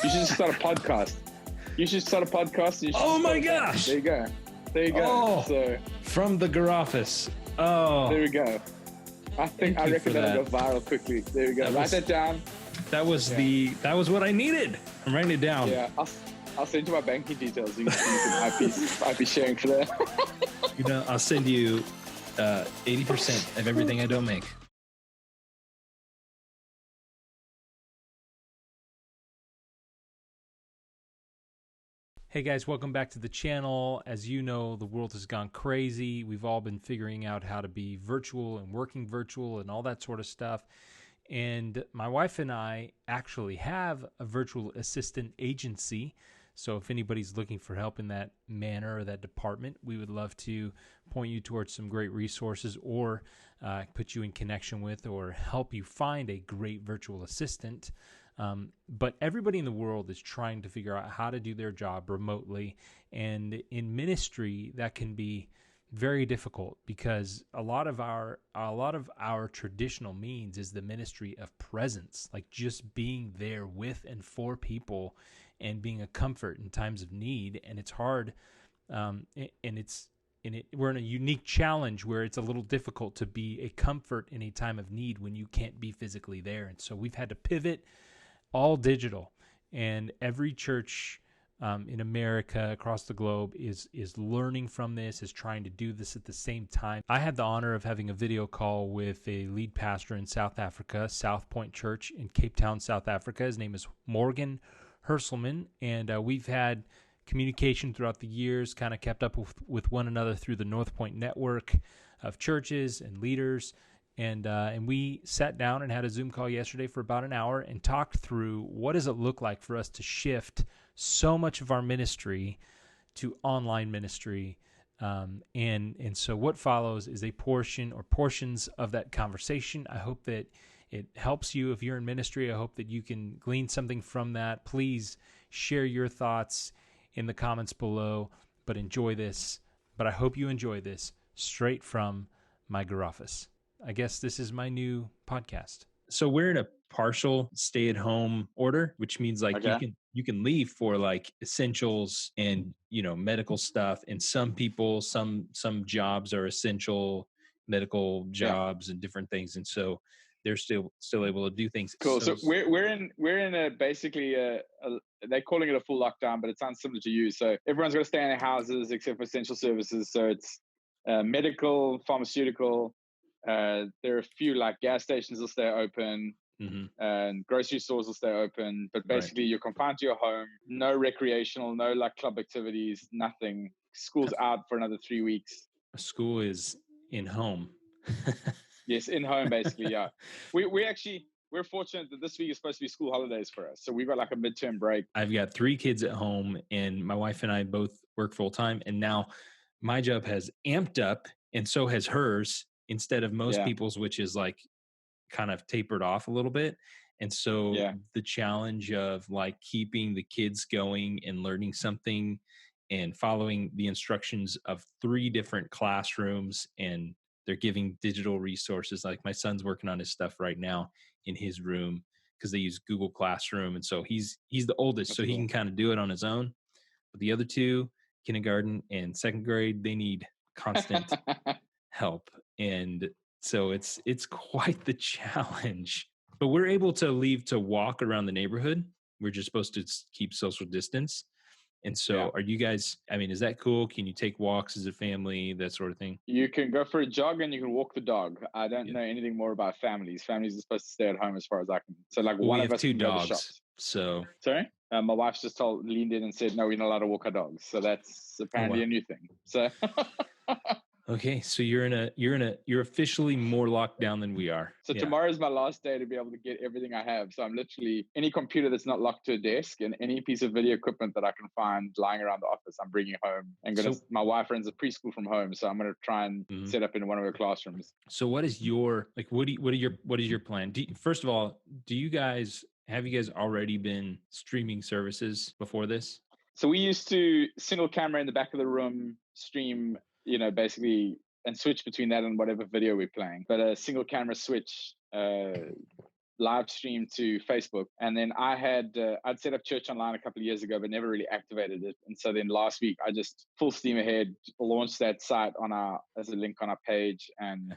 You should just start a podcast. You should start a podcast. You should Oh my gosh! There you go. There you go. Oh, so from the Garoffice. Oh, there we go. I reckon that'll go viral quickly. There we go. Write that down. That was what I needed. I'm writing it down. Yeah, I'll send you my banking details. You can IP sharing for that. I'll send you 80% of everything I don't make. Hey guys, welcome back to the channel. As you know, the world has gone crazy. We've all been figuring out how to be virtual and working virtual and all that sort of stuff. And my wife and I actually have a virtual assistant agency. So if anybody's looking for help in that manner or that department, we would love to point you towards some great resources or put you in connection with or help you find a great virtual assistant. But everybody in the world is trying to figure out how to do their job remotely. And in ministry, that can be very difficult because a lot of our traditional means is the ministry of presence, like just being there with and for people and being a comfort in times of need. And it's hard. We're in a unique challenge where it's a little difficult to be a comfort in a time of need when you can't be physically there. And so we've had to pivot all digital, and every church in America across the globe is learning from this, is trying to do this at the same time. I had the honor of having a video call with a lead pastor in South Africa, Southpoint Church in Cape Town, South Africa. His name is Morgan Herselman, and we've had communication throughout the years, kind of kept up with one another through the Northpoint network of churches and leaders. And we sat down and had a Zoom call yesterday for about an hour and talked through what does it look like for us to shift so much of our ministry to online ministry. And so what follows is a portion or portions of that conversation. I hope that it helps you if you're in ministry. I hope that you can glean something from that. Please share your thoughts in the comments below, but enjoy this. But I hope you enjoy this straight from my Garoffice. I guess this is my new podcast. So we're in a partial stay-at-home order, which means like you can leave for like essentials and medical stuff. And some people, some jobs are essential medical jobs and different things, and so they're still able to do things. Cool. So we're in a basically they're calling it a full lockdown, but it sounds similar to you. So everyone's got to stay in their houses except for essential services. So it's medical, pharmaceutical. There are a few like gas stations will stay open, and grocery stores will stay open, but basically you're confined to your home. No recreational, no like club activities, nothing. School's out for another 3 weeks. School is in home. Yes, in home basically. Yeah, we're fortunate that this week is supposed to be school holidays for us, so we've got like a midterm break. I've got 3 kids at home, and my wife and I both work full time, and now my job has amped up, and so has hers. Instead of most people's, which is like kind of tapered off a little bit. And so the challenge of like keeping the kids going and learning something and following the instructions of 3 different classrooms, and they're giving digital resources. Like my son's working on his stuff right now in his room because they use Google Classroom. And so he's the oldest, so he can kind of do it on his own. But the other 2, kindergarten and 2nd grade, they need constant help. And so it's quite the challenge, but we're able to leave to walk around the neighborhood. We're just supposed to keep social distance. And so are you guys, I mean, is that cool? Can you take walks as a family, that sort of thing? You can go for a jog and you can walk the dog. I don't know anything more about families. Families are supposed to stay at home as far as I can. So like one of us 2 dogs. So sorry? My wife just leaned in and said, no, we're not allowed to walk our dogs. So that's apparently a new thing. So okay, so you're officially more locked down than we are. So tomorrow's my last day to be able to get everything I have. So I'm literally any computer that's not locked to a desk and any piece of video equipment that I can find lying around the office, I'm bringing home. And my wife runs a preschool from home, so I'm going to try and set up in one of her classrooms. So what is your what is your plan? First of all, have you guys already been streaming services before this? So we used to single camera in the back of the room, stream, basically, and switch between that and whatever video we're playing. But a single camera switch live stream to Facebook. And then I'd set up church online a couple of years ago, but never really activated it. And so then last week, I just full steam ahead launched that site as a link on our page, and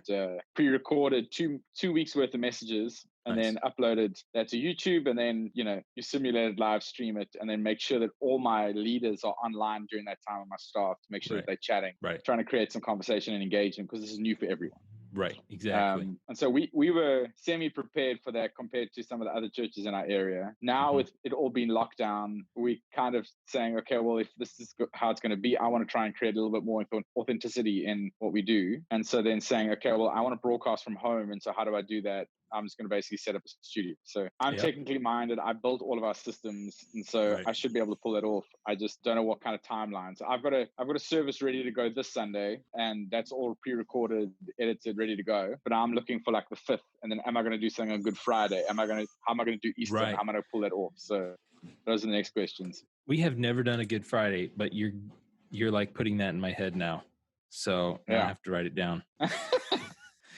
pre-recorded two weeks worth of messages, and then uploaded that to YouTube. And then, you simulated live stream it, and then make sure that all my leaders are online during that time, of my staff, to make sure that they're chatting, trying to create some conversation and engagement, because this is new for everyone. Right, exactly. And so we were semi-prepared for that compared to some of the other churches in our area. Now, with it all being locked down, we kind of saying, okay, well, if this is how it's going to be, I want to try and create a little bit more authenticity in what we do. And so then saying, okay, well, I want to broadcast from home. And so how do I do that? I'm just going to basically set up a studio. So I'm technically minded. I built all of our systems, and so I should be able to pull that off. I just don't know what kind of timeline. So I've got a service ready to go this Sunday, and that's all pre-recorded, edited, ready to go. But I'm looking for like the 5th, and then am I going to do something on Good Friday? How am I going to do Easter? How am I going to pull that off? So those are the next questions. We have never done a Good Friday, but you're like putting that in my head now. So I have to write it down.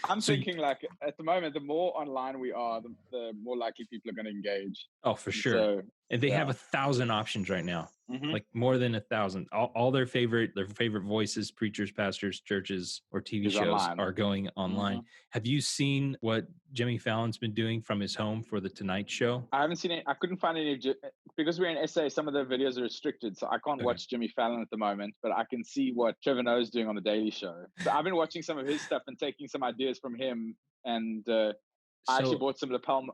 I'm thinking like at the moment, the more online we are, the more likely people are going to engage. Oh, for sure. So, and they have 1,000 options right now, like more than 1,000. All their favorite voices, preachers, pastors, churches, or TV shows are going online. Have you seen what Jimmy Fallon's been doing from his home for the Tonight Show? I haven't seen it. I couldn't find any, because we're in SA. Some of the videos are restricted, so I can't watch Jimmy Fallon at the moment. But I can see what Trevor Noah's doing on the Daily Show. So I've been watching some of his stuff and taking some ideas from him. And I actually bought some lapel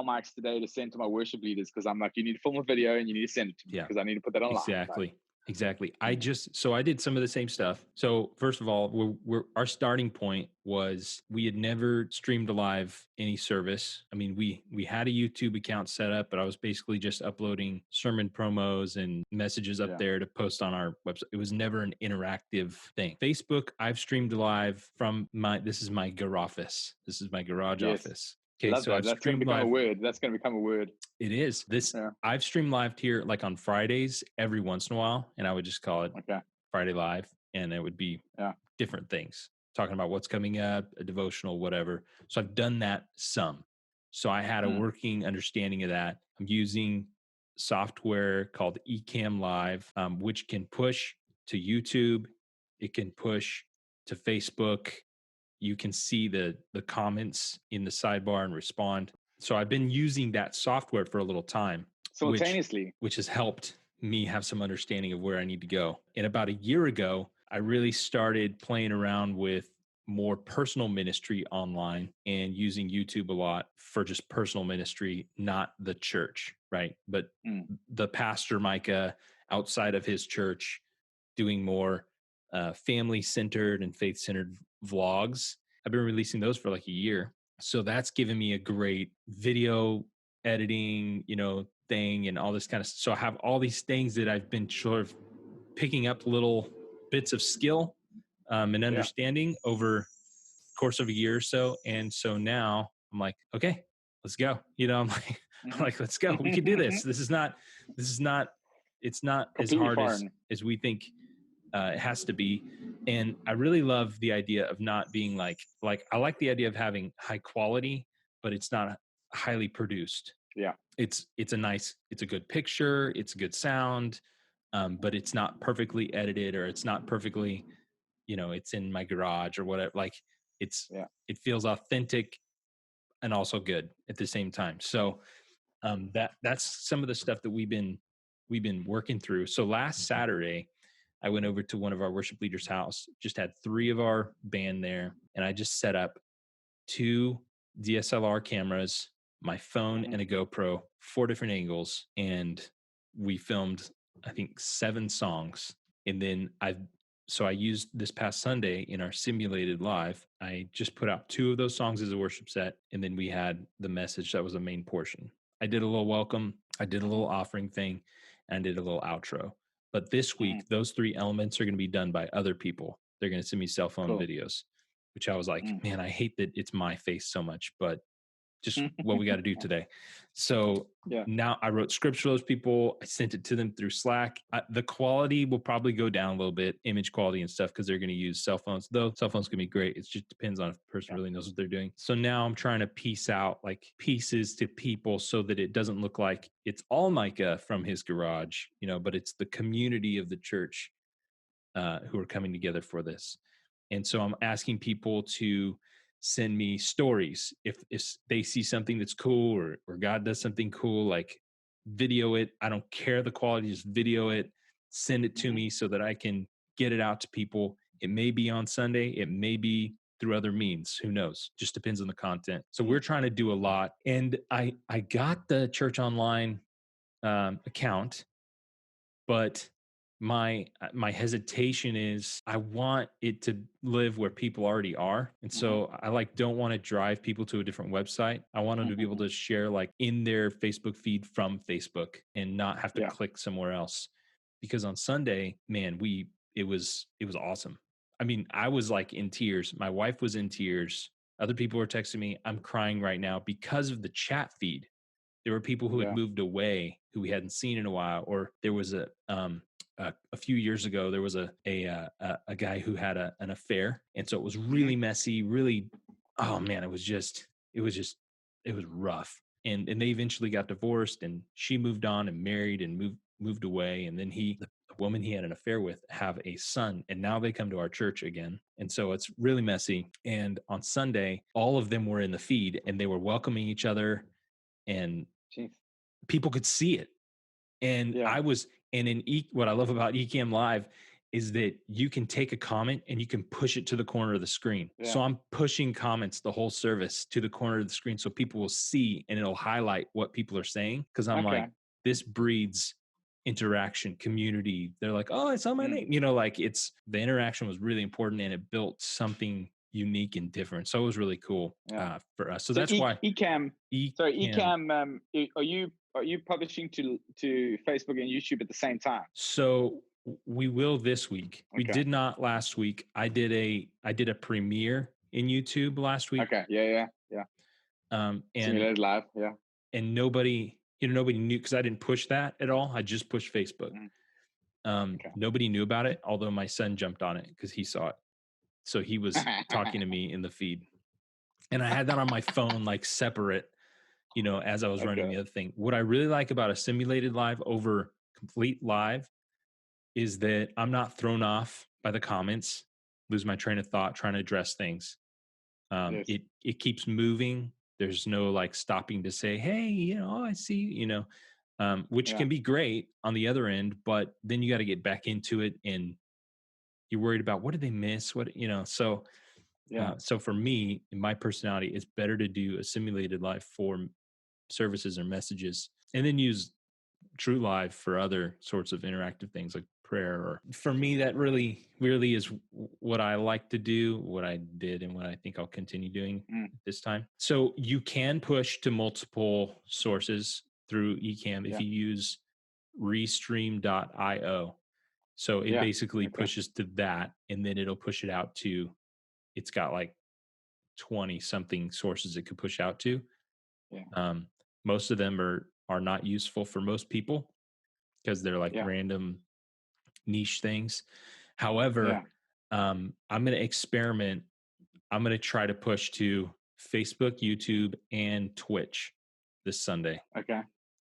mics today to send to my worship leaders, because I'm like, you need to film a video and you need to send it to me, because I need to put that online. Exactly. I did some of the same stuff. So first of all, our starting point was we had never streamed live any service. I mean, we had a YouTube account set up, but I was basically just uploading sermon promos and messages up there to post on our website. It was never an interactive thing. Facebook, I've streamed live from this is my Garoffice. This is my garage office. Okay, so that's going to become a word. That's going to become a word. It is. I've streamed live here like on Fridays every once in a while, and I would just call it Friday Live, and it would be different things, talking about what's coming up, a devotional, whatever. So I've done that some. So I had a working understanding of that. I'm using software called Ecamm Live, which can push to YouTube. It can push to Facebook. You can see the comments in the sidebar and respond. So I've been using that software for a little time. Simultaneously. Which has helped me have some understanding of where I need to go. And about a year ago, I really started playing around with more personal ministry online and using YouTube a lot for just personal ministry, not the church, right? But the pastor, Micah, outside of his church, doing more family-centered and faith-centered vlogs. I've been releasing those for like a year. So that's given me a great video editing, thing and all this kind of stuff. So I have all these things that I've been sort of picking up little bits of skill and understanding over the course of a year or so. And so now I'm like, okay, let's go. I'm like, let's go. We can do this. It's not as hard as we think it has to be. And I really love the idea of not being like I like the idea of having high quality, but it's not highly produced. Yeah. It's a good picture, it's a good sound, but it's not perfectly edited, or it's not perfectly, it's in my garage or whatever. Like it feels authentic and also good at the same time. So that's some of the stuff that we've been working through. So last Saturday, I went over to one of our worship leaders' house, just had 3 of our band there, and I just set up 2 DSLR cameras, my phone and a GoPro, 4 different angles, and we filmed, I think, 7 songs. And then I used this past Sunday in our simulated live, I just put out 2 of those songs as a worship set, and then we had the message that was the main portion. I did a little welcome, I did a little offering thing, and I did a little outro. But this week, those 3 elements are going to be done by other people. They're going to send me cell phone videos, which I was like, man, I hate that it's my face so much, but just what we got to do today. So now I wrote scripts for those people. I sent it to them through Slack. The quality will probably go down a little bit, image quality and stuff, because they're going to use cell phones, though cell phones can be great. It just depends on if the person really knows what they're doing. So now I'm trying to piece out like pieces to people so that it doesn't look like it's all Micah from his garage, but it's the community of the church who are coming together for this. And so I'm asking people to send me stories. If they see something that's cool or God does something cool, like video it. I don't care the quality, just video it, send it to me so that I can get it out to people. It may be on Sunday. It may be through other means. Who knows? Just depends on the content. So we're trying to do a lot. And I got the Church Online account, but my hesitation is I want it to live where people already are. And so I don't want to drive people to a different website. I want them to be able to share like in their Facebook feed from Facebook and not have to click somewhere else. Because on Sunday, man, it was awesome. I mean, I was like in tears. My wife was in tears. Other people were texting me, I'm crying right now because of the chat feed. There were people who had moved away who we hadn't seen in a while, or there was a few years ago, there was a guy who had an affair. And so it was really messy, really, oh man, it was rough. And they eventually got divorced and she moved on and married and moved away. And then the woman he had an affair with have a son. And now they come to our church again. And so it's really messy. And on Sunday, all of them were in the feed and they were welcoming each other and people could see it. And what I love about Ecamm Live is that you can take a comment and you can push it to the corner of the screen. So I'm pushing comments the whole service to the corner of the screen so people will see and it'll highlight what people are saying. Cause I'm like, this breeds interaction, community. They're like, oh, I saw my name. The interaction was really important and it built something unique and different. So it was really cool for us. So that's why Ecamm. Are you publishing to Facebook and YouTube at the same time? So we will this week. We did not last week. I did a premiere in YouTube last week. Okay. Yeah. And Simulated live. Yeah. And nobody knew because I didn't push that at all. I just pushed Facebook. Nobody knew about it, although my son jumped on it because he saw it. So he was talking to me in the feed. And I had that on my phone, like separate, as I was running the other thing. What I really like about a simulated live over complete live is that I'm not thrown off by the comments, lose my train of thought, trying to address things. It keeps moving. There's no like stopping to say, hey, I see, which can be great on the other end, but then you got to get back into it and you're worried about what did they miss? So for me, in my personality, it's better to do a simulated live for services or messages and then use True Live for other sorts of interactive things like prayer. Or for me, that really is what I like to do, what I did, and what I think I'll continue doing this time. So you can push to multiple sources through Ecamm if you use restream.io. So it basically pushes to that, and then it'll push it out to, it's got like 20 something sources it could push out to. Most of them are not useful for most people because they're like random niche things. However, I'm going to experiment. I'm going to try to push to Facebook, YouTube, and Twitch this Sunday. Okay.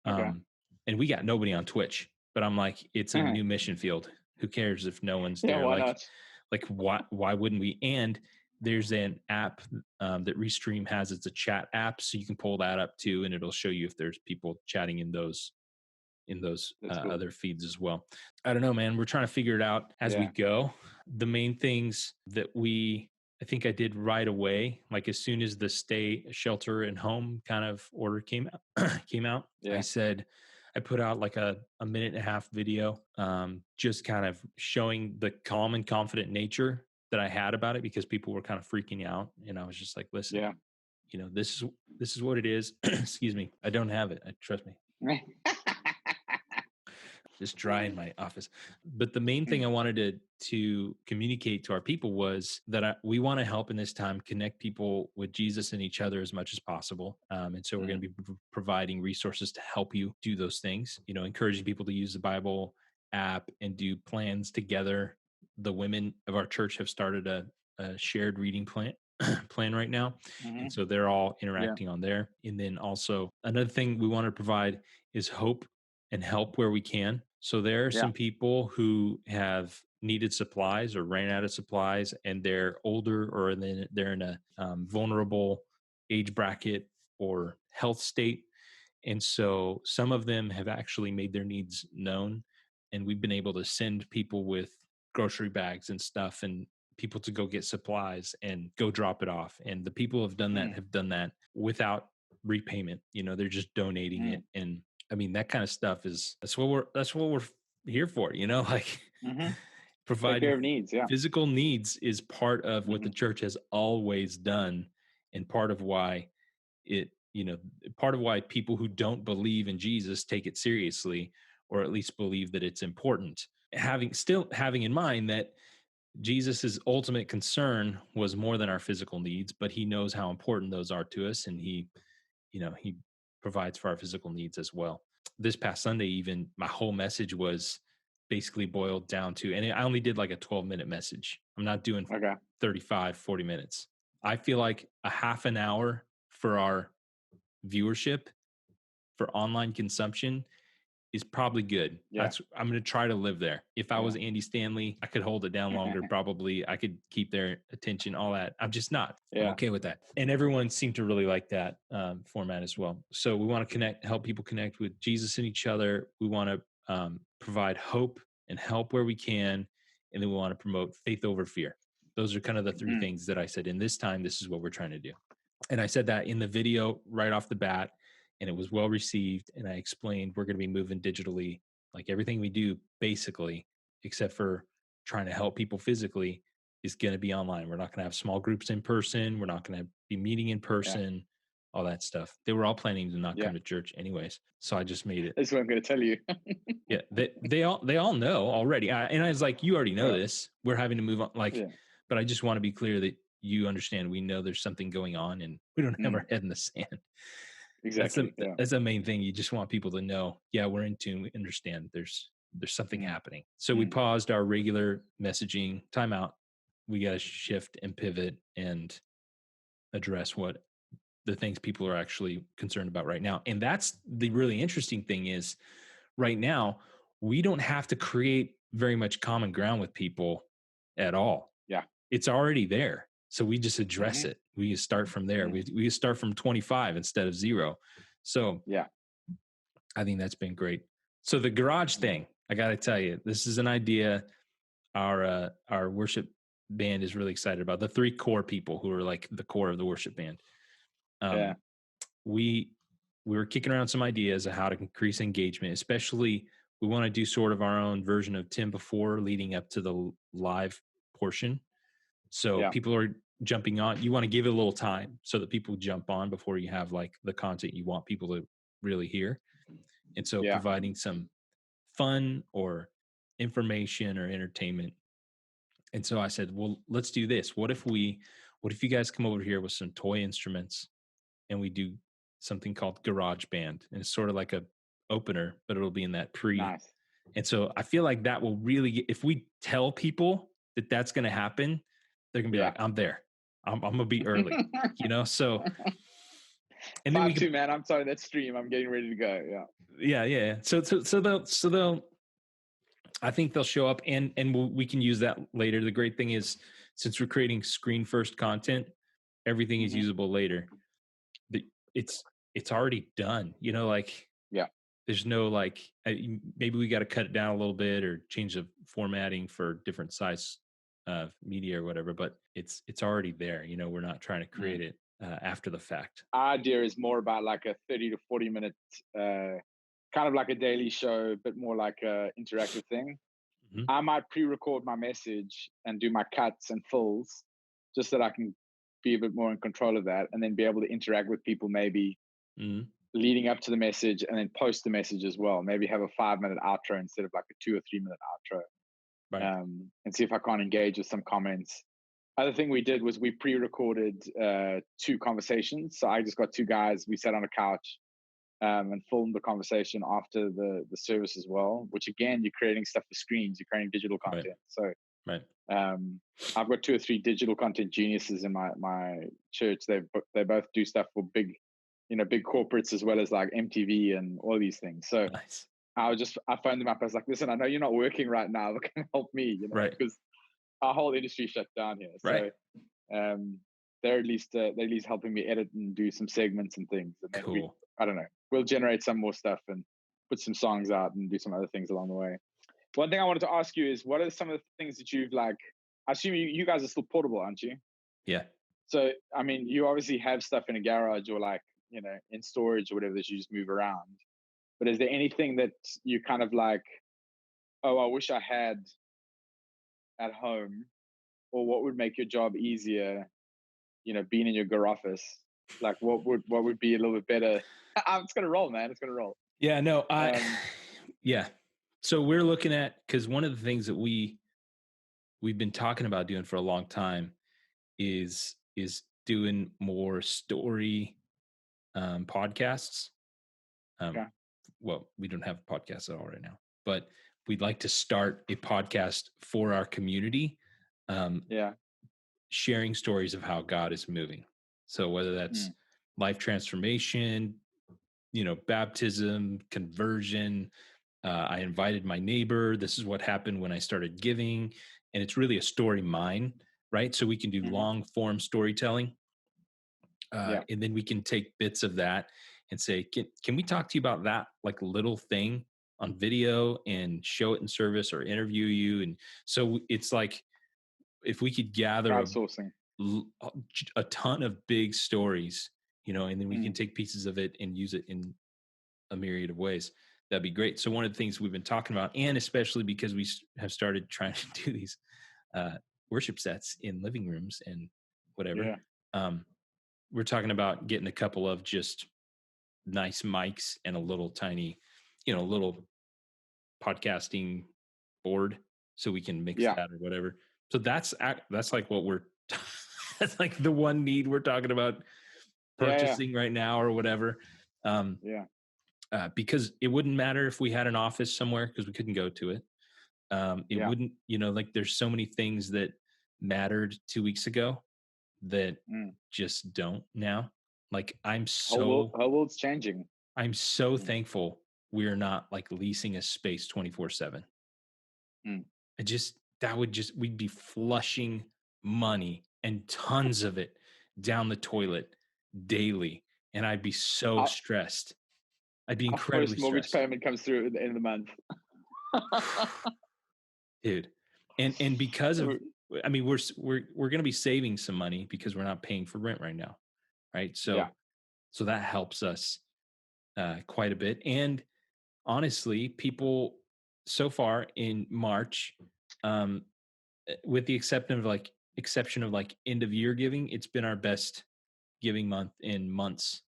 And we got nobody on Twitch, but I'm like, it's a new mission field. Who cares if no one's there? Why not? Like why wouldn't we? And there's an app that Restream has. It's a chat app, so you can pull that up too, and it'll show you if there's people chatting in those cool. Other feeds as well. I don't know, man. We're trying to figure it out as we go. The main things that I think I did right away, like as soon as the stay, shelter, and home kind of order came out, I put out like a minute and a half video, just kind of showing the calm and confident nature that I had about it because people were kind of freaking out. And I was just like, listen, this is what it is. Excuse me. I don't have it. Trust me. just dry in my office. But the main thing I wanted to communicate to our people was that we want to help in this time connect people with Jesus and each other as much as possible. And so we're going to be providing resources to help you do those things, encouraging people to use the Bible app and do plans together. The women of our church have started a shared reading plan right now. And so they're all interacting on there. And then also another thing we want to provide is hope and help where we can. So there are some people who have needed supplies or ran out of supplies, and they're older, or they're in a vulnerable age bracket or health state. And so some of them have actually made their needs known, and we've been able to send people with grocery bags and stuff, and people to go get supplies and go drop it off. And the people who have done that without repayment. They're just donating it. And I mean, that kind of stuff that's what we're here for, like providing needs. Physical needs is part of what the church has always done, and part of why people who don't believe in Jesus take it seriously, or at least believe that it's important. Having in mind that Jesus's ultimate concern was more than our physical needs, but he knows how important those are to us, and he provides for our physical needs as well. This past Sunday, even, my whole message was basically boiled down to, and I only did like a 12-minute message. I'm not doing 35, 40 minutes. I feel like a half an hour for our viewership for online consumption is probably good. I'm going to try to live there. If I was Andy Stanley, I could hold it down longer. Probably I could keep their attention, all that. I'm just not. I'm okay with that. And everyone seemed to really like that format as well. So we want to help people connect with Jesus and each other. We want to provide hope and help where we can. And then we want to promote faith over fear. Those are kind of the three things that I said. In this time, this is what we're trying to do. And I said that in the video right off the bat, and it was well received. And I explained we're going to be moving digitally, like everything we do basically, except for trying to help people physically, is going to be online. We're not going to have small groups in person. We're not going to be meeting in person, all that stuff. They were all planning to not come to church anyways. So I just made it. That's what I'm going to tell you. They all know already. And I was like, you already know this. We're having to move on. But I just want to be clear that you understand, we know there's something going on, and we don't have our head in the sand. Exactly. That's the main thing. You just want people to know, we're in tune. We understand there's something happening. So we paused our regular messaging timeout. We got to shift and pivot and address what the things people are actually concerned about right now. And that's the really interesting thing is right now, we don't have to create very much common ground with people at all. Yeah. It's already there. So we just address it. We just start from there. We start from 25 instead of 0. So I think that's been great. So the garage thing, I got to tell you, this is an idea our worship band is really excited about. The 3 core people who are like the core of the worship band. We were kicking around some ideas of how to increase engagement, especially we want to do sort of our own version of Tim before leading up to the live portion. So people are jumping on. You want to give it a little time so that people jump on before you have like the content you want people to really hear. And so providing some fun or information or entertainment. And so I said, well, let's do this. What if you guys come over here with some toy instruments and we do something called Garage Band? And it's sort of like a opener, but it'll be in that pre. Nice. And so I feel like that will really, if we tell people that that's going to happen, they're going to be like, I'm there. I'm going to be early, so. And then we can, man, I'm sorry, that stream, I'm getting ready to go. Yeah. So they'll, I think they'll show up and we can use that later. The great thing is, since we're creating screen first content, everything is usable later. It's already done, there's no maybe we got to cut it down a little bit or change the formatting for different size of media or whatever, but it's already there. We're not trying to create it after the fact. Our idea is more about like a 30 to 40 minute, kind of like a daily show, but more like a interactive thing. I might pre-record my message and do my cuts and fills just so that I can be a bit more in control of that, and then be able to interact with people maybe leading up to the message, and then post the message as well. Maybe have a 5-minute outro instead of like a 2 or 3 minute outro. Right. And see if I can't engage with some comments. Other thing we did was we pre-recorded 2 conversations. So I just got 2 guys. We sat on a couch and filmed the conversation after the service as well. Which again, you're creating stuff for screens. You're creating digital content. Right. So I've got 2 or 3 digital content geniuses in my church. They both do stuff for big corporates as well as like MTV and all these things. So Nice. I phoned them up. I was like, listen, I know you're not working right now, but can you help me? Right. Because our whole industry shut down here. Right. So they're at least helping me edit and do some segments and things. And then Cool. I don't know, we'll generate some more stuff and put some songs out and do some other things along the way. One thing I wanted to ask you is, what are some of the things that you've like? I assume you guys are still portable, aren't you? Yeah. So I mean, you obviously have stuff in a garage or like in storage or whatever that you just move around. But is there anything that you kind of like, oh, I wish I had at home, or what would make your job easier, being in your Garoffice? Like what would be a little bit better? It's gonna roll, man. It's gonna roll. Yeah, no, yeah. So we're looking at, because one of the things that we've been talking about doing for a long time is doing more story podcasts. Okay. Well, we don't have podcasts at all right now, but we'd like to start a podcast for our community. Sharing stories of how God is moving. So whether that's life transformation, baptism, conversion. I invited my neighbor. This is what happened when I started giving. And it's really a story mine, right? So we can do long form storytelling. And then we can take bits of that and say, can we talk to you about that like little thing on video and show it in service or interview you? And so it's like, if we could gather crowdsourcing a ton of big stories, and then we can take pieces of it and use it in a myriad of ways, that'd be great. So one of the things we've been talking about, and especially because we have started trying to do these worship sets in living rooms and whatever, we're talking about getting a couple of just nice mics and a little tiny, little podcasting board so we can mix that or whatever. So that's like what that's like the one need we're talking about purchasing right now or whatever. Because it wouldn't matter if we had an office somewhere, because we couldn't go to it. It wouldn't, like there's so many things that mattered 2 weeks ago that just don't now. Like whole world's changing. I'm so thankful we're not like leasing a space 24/7. We'd be flushing money and tons of it down the toilet daily. And I'd be so stressed. I'd be incredibly stressed. Mortgage stressed. payment comes through at the end of the month. Dude. And because of, I mean, we're going to be saving some money because we're not paying for rent right now. Right. So that helps us quite a bit. And honestly, people so far in March, with the exception of like end of year giving, it's been our best giving month in months.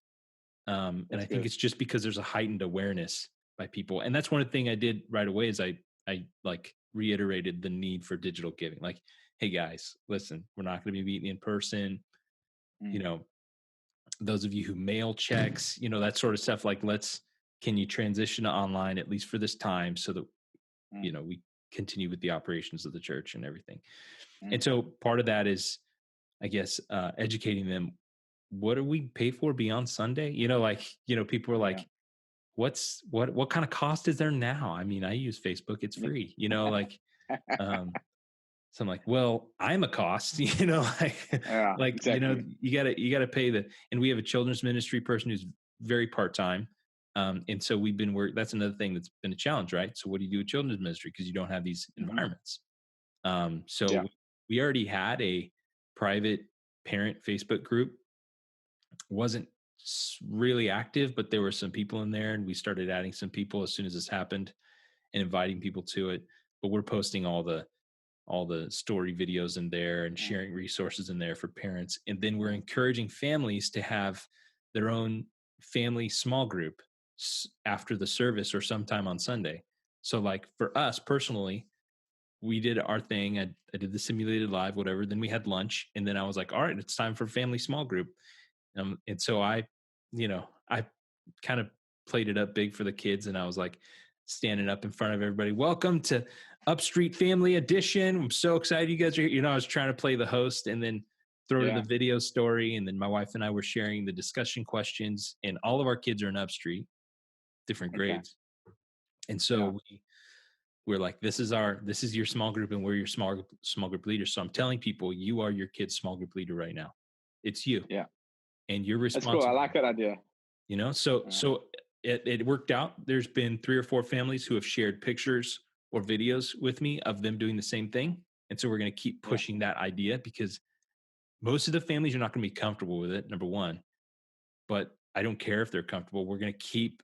And I think it's just because there's a heightened awareness by people. And that's one of the things I did right away is I like reiterated the need for digital giving. Like, hey guys, listen, we're not going to be meeting in person. Those of you who mail checks, that sort of stuff, like can you transition to online at least for this time so that, we continue with the operations of the church and everything. And so part of that is, I guess, educating them. What do we pay for beyond Sunday? People are like, what kind of cost is there now? I mean, I use Facebook, it's free, so I'm like, well, I'm a cost, exactly. you gotta pay and we have a children's ministry person who's very part-time. And so we've been that's another thing that's been a challenge, right? So what do you do with children's ministry? Because you don't have these environments. So we already had a private parent Facebook group. Wasn't really active, but there were some people in there, and we started adding some people as soon as this happened and inviting people to it. But we're posting all the story videos in there and sharing resources in there for parents. And then we're encouraging families to have their own family small group after the service or sometime on Sunday. So like for us personally, we did our thing. I did the simulated live, whatever. Then we had lunch, and then I was like, all right, it's time for family small group. And so I kind of played it up big for the kids, and I was like standing up in front of everybody. Welcome to Upstreet Family Edition. I'm so excited you guys are here. I was trying to play the host and then throw to the video story. And then my wife and I were sharing the discussion questions, and all of our kids are in Upstreet, different grades. And so we're like, this is your small group, and we're your small group leaders. So I'm telling people, you are your kid's small group leader right now. It's you. Yeah. And you're responsible. That's cool. I like that idea. So it worked out. There's been 3 or 4 families who have shared pictures or videos with me of them doing the same thing. And so we're going to keep pushing that idea, because most of the families are not going to be comfortable with it, number one. But I don't care if they're comfortable. We're going to keep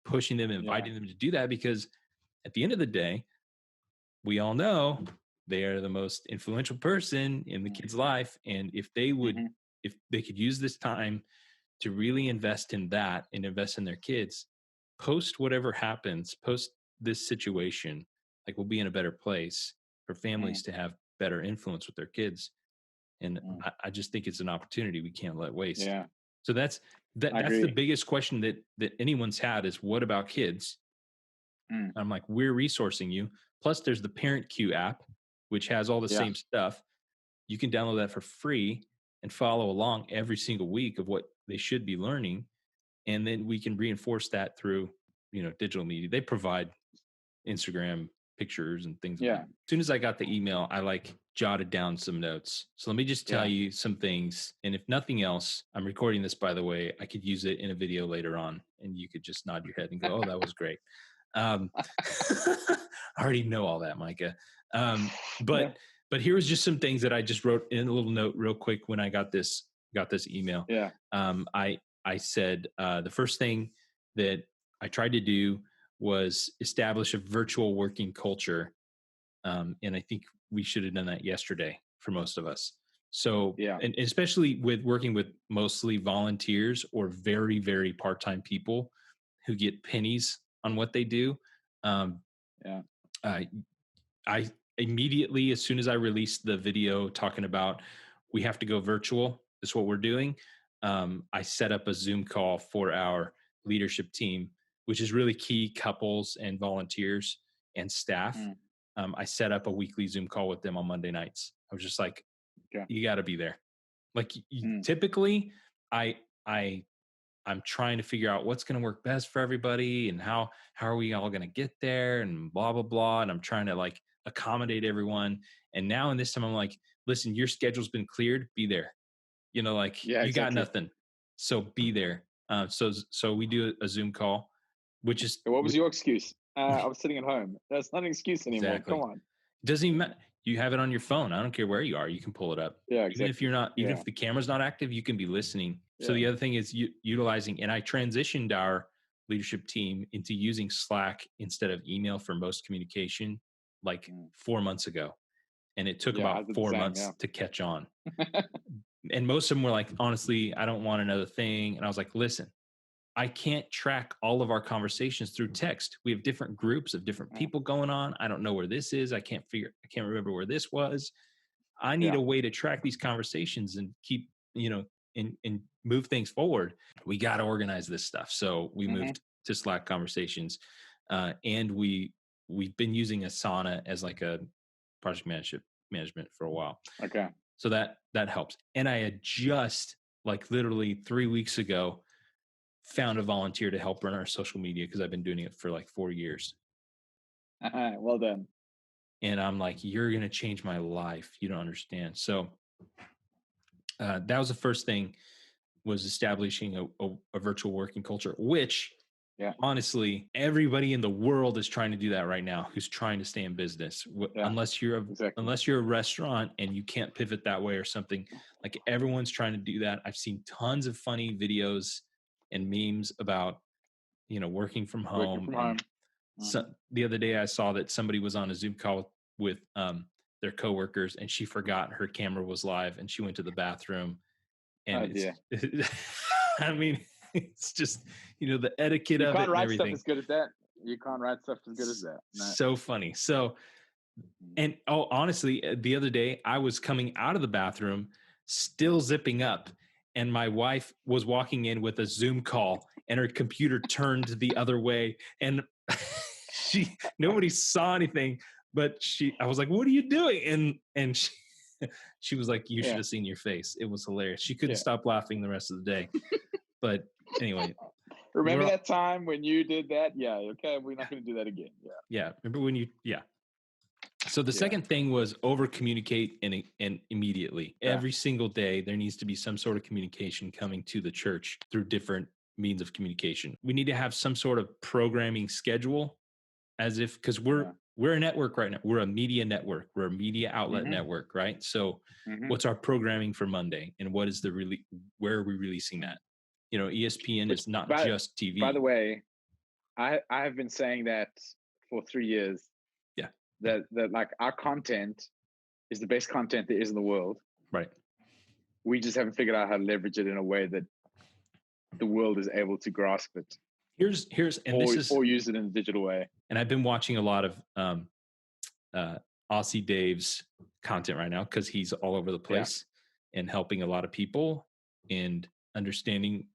pushing them, inviting them to do that, because at the end of the day, we all know they are the most influential person in the kid's life. And if they would, if they could use this time to really invest in that and invest in their kids, post whatever happens, post this situation, like we'll be in a better place for families to have better influence with their kids. And I just think it's an opportunity we can't let waste. Yeah. So that's the biggest question that anyone's had is, what about kids? I'm like, we're resourcing you. Plus there's the Parent Queue app, which has all the same stuff. You can download that for free and follow along every single week of what they should be learning. And then we can reinforce that through, digital media. They provide Instagram pictures and things. Yeah. As soon as I got the email, I jotted down some notes. So let me just tell you some things. And if nothing else, I'm recording this, by the way, I could use it in a video later on, and you could just nod your head and go, oh, that was great. I already know all that, Micah. But here was just some things that I just wrote in a little note real quick when I got this email. Yeah. I said, the first thing that I tried to do was establish a virtual working culture. And I think we should have done that yesterday for most of us. So, and especially with working with mostly volunteers or very, very part-time people who get pennies on what they do. I immediately, as soon as I released the video talking about we have to go virtual, this is what we're doing, I set up a Zoom call for our leadership team, which is really key couples and volunteers and staff. I set up a weekly Zoom call with them on Monday nights. I was just like, you got to be there. Typically, I'm trying to figure out what's going to work best for everybody and how are we all going to get there and blah, blah, blah. And I'm trying to accommodate everyone. And now in this time, I'm like, listen, your schedule's been cleared. Be there. You got nothing. So be there. So we do a Zoom call, which is. What was your excuse? I was sitting at home. That's not an excuse anymore. Exactly. Come on. Doesn't even matter. You have it on your phone. I don't care where you are. You can pull it up. Yeah, exactly. Even if you're not, even if the camera's not active, you can be listening. So the other thing is utilizing, and I transitioned our leadership team into using Slack instead of email for most communication 4 months ago. And it took about 4 months to catch on. And most of them were like, honestly, I don't want another thing. And I was like, listen, I can't track all of our conversations through text. We have different groups of different people going on. I don't know where this is. I can't remember where this was. I need a way to track these conversations and keep, and move things forward. We got to organize this stuff. So we moved to Slack conversations. And we've been using Asana as a project management for a while. Okay. So that helps. And I had just literally 3 weeks ago found a volunteer to help run our social media, because I've been doing it for 4 years. Well done. And I'm like, you're going to change my life. You don't understand. So that was the first thing, was establishing a virtual working culture, which honestly, everybody in the world is trying to do that right now, who's trying to stay in business. Unless you're a restaurant and you can't pivot that way or something, everyone's trying to do that. I've seen tons of funny videos and memes about, working from home. So the other day I saw that somebody was on a Zoom call with their coworkers, and she forgot her camera was live, and she went to the bathroom. And I mean, It's just, the etiquette You of it can't and write everything. stuff as good as that. You can't write stuff as good as that. No. So funny. So, and honestly, the other day I was coming out of the bathroom, still zipping up, and my wife was walking in with a Zoom call, and her computer turned the other way, and nobody saw anything, but I was like, "What are you doing?" And she was like, "You should have seen your face. It was hilarious." She couldn't stop laughing the rest of the day. But anyway, remember that time when you did that? Yeah. Okay, we're not going to do that again. Yeah. Yeah. Remember when you? Yeah. So the second thing was over communicate and immediately. Every single day there needs to be some sort of communication coming to the church through different means of communication. We need to have some sort of programming schedule, as if, because we're a network right now. We're a media network. We're a media outlet network, right? So what's our programming for Monday, and what is where are we releasing that? ESPN is not just TV. By the way, I have been saying that for 3 years. Yeah. That like our content is the best content there is in the world. Right. We just haven't figured out how to leverage it in a way that the world is able to grasp it. Or use it in a digital way. And I've been watching a lot of Aussie Dave's content right now, because he's all over the place and helping a lot of people and understanding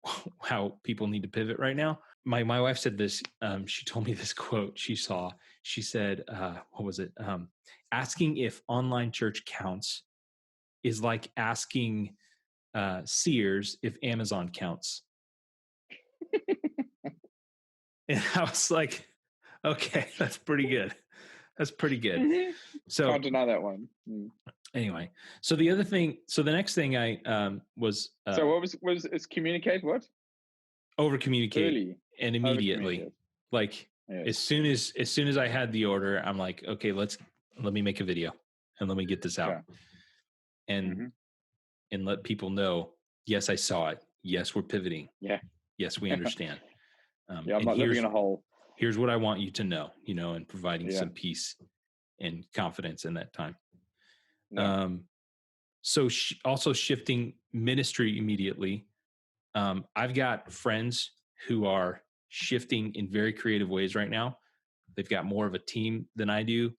how people need to pivot right now. My wife said this. She told me this quote she saw. She said, what was it? Asking if online church counts is like asking Sears if Amazon counts. And I was like, okay, that's pretty good. That's pretty good. So can't deny that one. Anyway, so the next thing I was. So what was communicate what? Over communicate and immediately, like as soon as I had the order, I'm like, okay, let me make a video and let me get this out, and let people know, yes, I saw it. Yes, we're pivoting. Yeah. Yes, we understand. I'm not living in a hole. Here's what I want you to know, and providing some peace and confidence in that time. Yeah. So also shifting ministry immediately. I've got friends who are shifting in very creative ways right now. They've got more of a team than I do.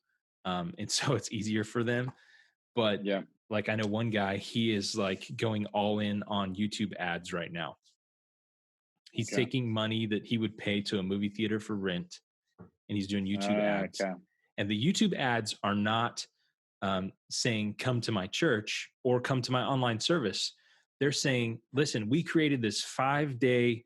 And so it's easier for them. But like, I know one guy, he is like going all in on YouTube ads right now. He's taking money that he would pay to a movie theater for rent, and he's doing YouTube ads. And the YouTube ads are not saying, come to my church or come to my online service. They're saying, listen, we created this 5-day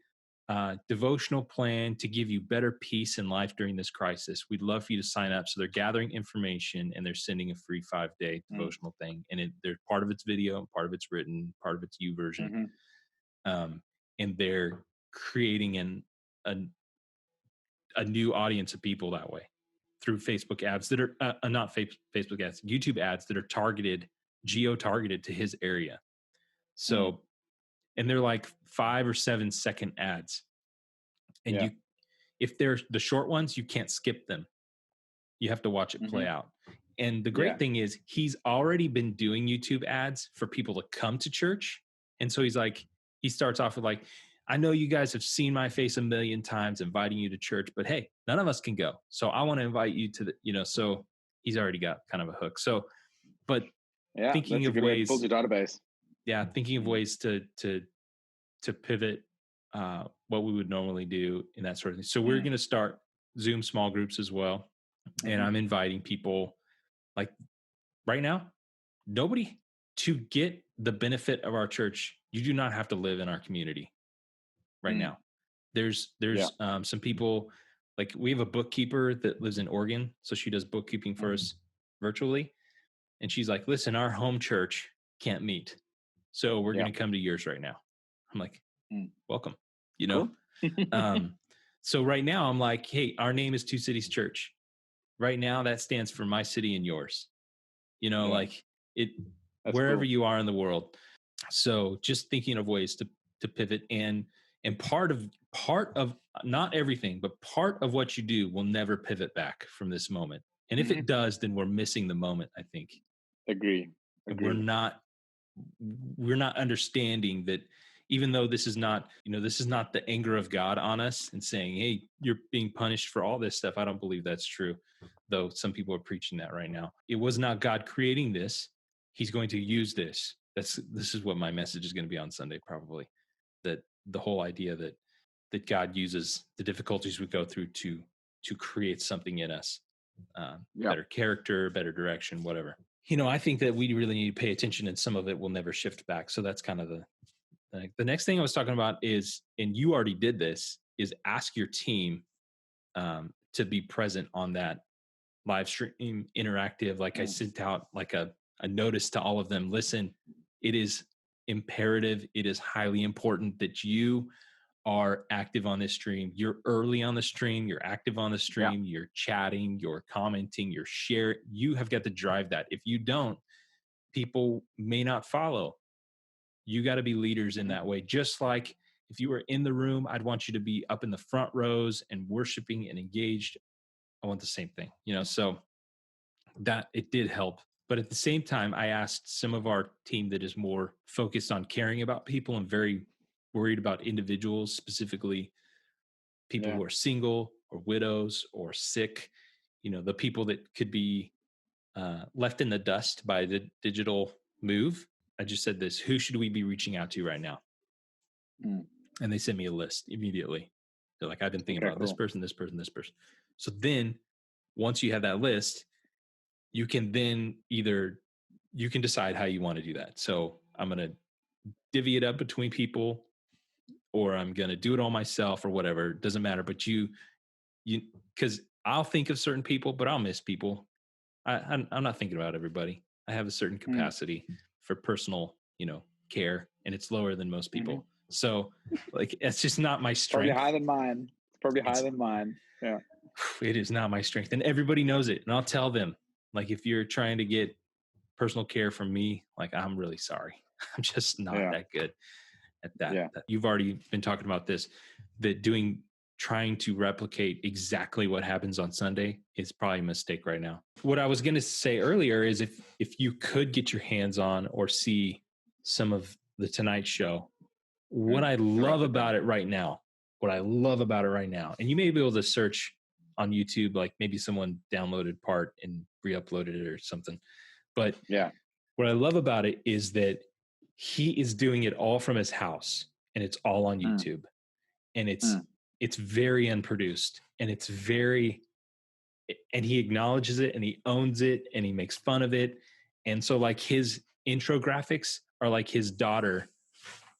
devotional plan to give you better peace in life during this crisis. We'd love for you to sign up. So they're gathering information, and they're sending a free 5-day devotional thing. And part of it's video, part of it's written, part of it's YouVersion. And they're creating a new audience of people that way through Facebook ads that are not Facebook ads, YouTube ads that are geo-targeted to his area. So, and they're like 5 or 7 second ads. And if they're the short ones, you can't skip them. You have to watch it play out. And the great thing is he's already been doing YouTube ads for people to come to church. And so he starts off with like, I know you guys have seen my face a million times inviting you to church, but hey, none of us can go. So I want to invite you to so he's already got kind of a hook. So, but thinking of ways, build your database. Yeah. Thinking of ways to pivot what we would normally do in that sort of thing. So we're going to start Zoom small groups as well. And I'm inviting people like right now, nobody to get the benefit of our church. You do not have to live in our community. Right now, there's some people, like we have a bookkeeper that lives in Oregon, so she does bookkeeping for us virtually, and she's like, "Listen, our home church can't meet, so we're going to come to yours right now." I'm like, "Welcome," Cool. So right now, I'm like, "Hey, our name is Two Cities Church. Right now, that stands for my city and yours. Like it, that's wherever cool. you are in the world." So just thinking of ways to pivot and part of not everything, but part of what you do will never pivot back from this moment. And if it does, then we're missing the moment, I think. Agree. We're not understanding that even though this is not, this is not the anger of God on us and saying, hey, you're being punished for all this stuff. I don't believe that's true, though some people are preaching that right now. It was not God creating this. He's going to use this. This is what my message is going to be on Sunday, probably. That the whole idea that God uses the difficulties we go through to create something in us, better character, better direction, whatever. I think that we really need to pay attention, and some of it will never shift back. So that's kind of the next thing I was talking about is, and you already did this, is ask your team to be present on that live stream interactive. Like I sent out like a notice to all of them. Listen, it is imperative. It is highly important that you are active on this stream. You're early on the stream. You're active on the stream. You're chatting. You're commenting. You're sharing. You have got to drive that. If you don't, people may not follow. You got to be leaders in that way. Just like if you were in the room, I'd want you to be up in the front rows and worshiping and engaged. I want the same thing, so that it did help. But at the same time, I asked some of our team that is more focused on caring about people and very worried about individuals, specifically people who are single or widows or sick, the people that could be left in the dust by the digital move. I just said this: who should we be reaching out to right now? And they sent me a list immediately. They're like, I've been thinking about this person, this person, this person. So then once you have that list, you can then you can decide how you want to do that. So I'm going to divvy it up between people, or I'm going to do it all myself, or whatever. It doesn't matter. But you, because I'll think of certain people, but I'll miss people. I'm not thinking about everybody. I have a certain capacity for personal, care, and it's lower than most people. So like, it's just not my strength. Probably higher than mine. Yeah. It is not my strength, and everybody knows it. And I'll tell them, like, if you're trying to get personal care from me, like, I'm really sorry. I'm just not that good at that. Yeah. You've already been talking about this, that trying to replicate exactly what happens on Sunday is probably a mistake right now. What I was going to say earlier is if you could get your hands on or see some of the Tonight Show, what I love about it right now, and you may be able to search on YouTube, like maybe someone downloaded part and re-uploaded it or something. But what I love about it is that he is doing it all from his house, and it's all on YouTube, and it's very unproduced, and and he acknowledges it, and he owns it, and he makes fun of it. And so like his intro graphics are like his daughter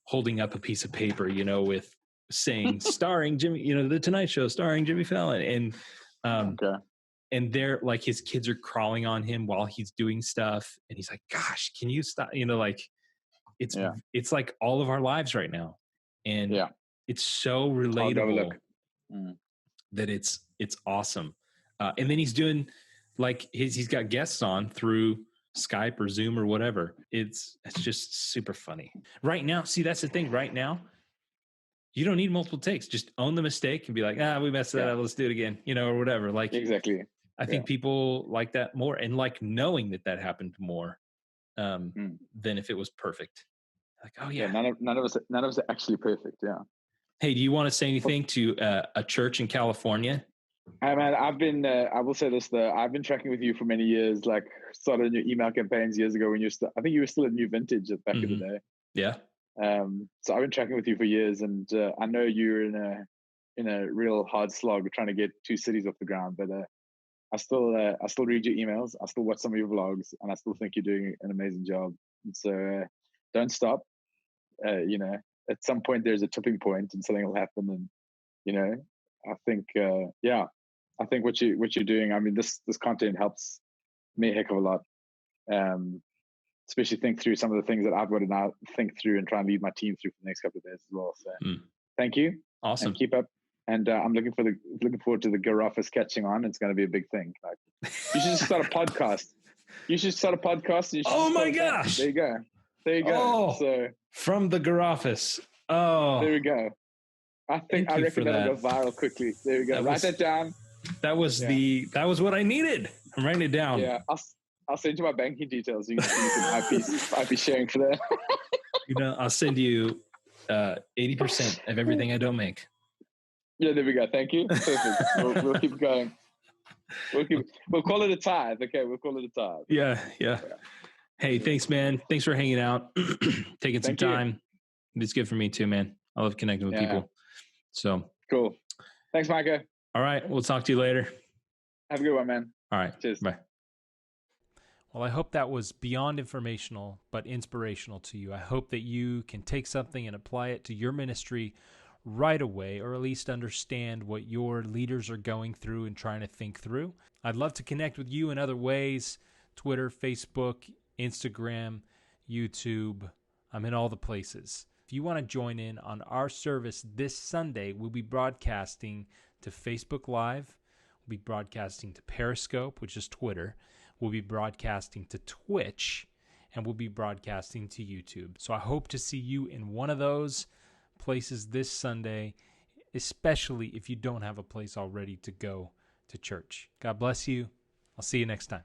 holding up a piece of paper, with saying starring Jimmy, the Tonight Show starring Jimmy Fallon. And and they're like, his kids are crawling on him while he's doing stuff, and he's like, gosh, can you stop? Like it's like all of our lives right now. And it's so relatable that it's awesome. And then he's doing like he's got guests on through Skype or Zoom or whatever. It's just super funny right now. See, that's the thing right now. You don't need multiple takes. Just own the mistake and be like, we messed that up. Let's do it again, or whatever. Like, exactly. I think people like that more, and like knowing that happened more than if it was perfect. Like, oh yeah. None of us are actually perfect. Yeah. Hey, do you want to say anything to a church in California? Hey man, I've been. I will say this though. I've been tracking with you for many years. Like, started your email campaigns years ago when I think you were still at New Vintage back in the day. Yeah. So I've been tracking with you for years, and I know you're in a real hard slog trying to get 2 cities off the ground. But I still read your emails. I still watch some of your vlogs, and I still think you're doing an amazing job. And so don't stop. At some point there's a tipping point, and something will happen. And I think I think what you're doing. I mean, this content helps me a heck of a lot. Especially think through some of the things that I've got to now think through and try and lead my team through for the next couple of days as well. So thank you. Awesome. And keep up. And I'm looking forward to the Garoffice catching on. It's going to be a big thing. Like, you should just start a podcast. Oh my gosh. There you go. Oh, so from the Garoffice. Oh, there we go. I reckon that'll go viral quickly. There we go. Write that down. That was that was what I needed. I'm writing it down. Yeah. I'll send you my banking details. You can IP sharing for that. I'll send you 80% of everything I don't make. Yeah, there we go. Thank you. Perfect. We'll keep going. We'll call it a tithe. Okay, we'll call it a tithe. Yeah. Hey, thanks, man. Thanks for hanging out, taking some time. It's good for me too, man. I love connecting with people. So cool. Thanks, Micah. All right, we'll talk to you later. Have a good one, man. All right. Cheers. Bye. Well, I hope that was beyond informational, but inspirational to you. I hope that you can take something and apply it to your ministry right away, or at least understand what your leaders are going through and trying to think through. I'd love to connect with you in other ways: Twitter, Facebook, Instagram, YouTube. I'm in all the places. If you want to join in on our service this Sunday, we'll be broadcasting to Facebook Live. We'll be broadcasting to Periscope, which is Twitter. We'll be broadcasting to Twitch, and we'll be broadcasting to YouTube. So I hope to see you in one of those places this Sunday, especially if you don't have a place already to go to church. God bless you. I'll see you next time.